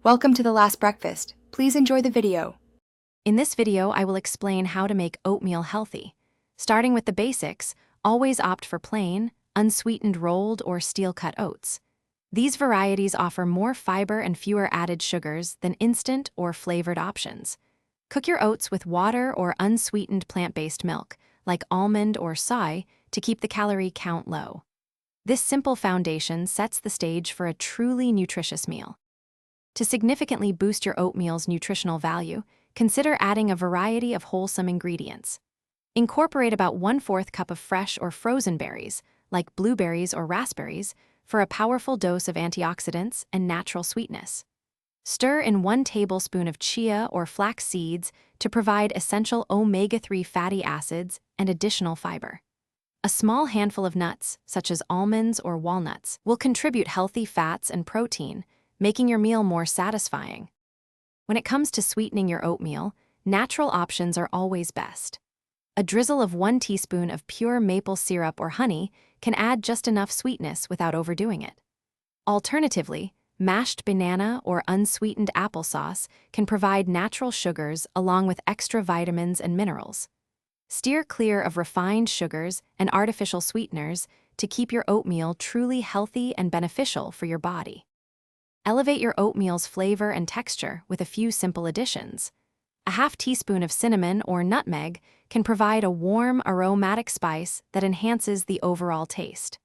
Welcome to the last breakfast. Please enjoy the video. In this video, I will explain how to make oatmeal healthy. Starting with the basics, always opt for plain, unsweetened rolled or steel-cut oats. These varieties offer more fiber and fewer added sugars than instant or flavored options. Cook your oats with water or unsweetened plant-based milk, like almond or soy, to keep the calorie count low. This simple foundation sets the stage for a truly nutritious meal. To significantly boost your oatmeal's nutritional value, consider adding a variety of wholesome ingredients. Incorporate about 1/4 cup of fresh or frozen berries, like blueberries or raspberries, for a powerful dose of antioxidants and natural sweetness. Stir in 1 tablespoon of chia or flax seeds to provide essential omega-3 fatty acids and additional fiber. A small handful of nuts, such as almonds or walnuts, will contribute healthy fats and protein, making your meal more satisfying. When it comes to sweetening your oatmeal, natural options are always best. A drizzle of 1 teaspoon of pure maple syrup or honey can add just enough sweetness without overdoing it. Alternatively, mashed banana or unsweetened applesauce can provide natural sugars along with extra vitamins and minerals. Steer clear of refined sugars and artificial sweeteners to keep your oatmeal truly healthy and beneficial for your body. Elevate your oatmeal's flavor and texture with a few simple additions. A 1/2 teaspoon of cinnamon or nutmeg can provide a warm, aromatic spice that enhances the overall taste.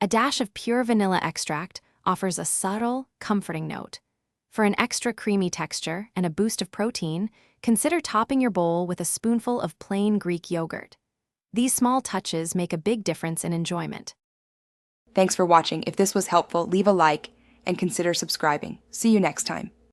A dash of pure vanilla extract offers a subtle, comforting note. For an extra creamy texture and a boost of protein, consider topping your bowl with a spoonful of plain Greek yogurt. These small touches make a big difference in enjoyment. Thanks for watching. If this was helpful, leave a like and consider subscribing. See you next time.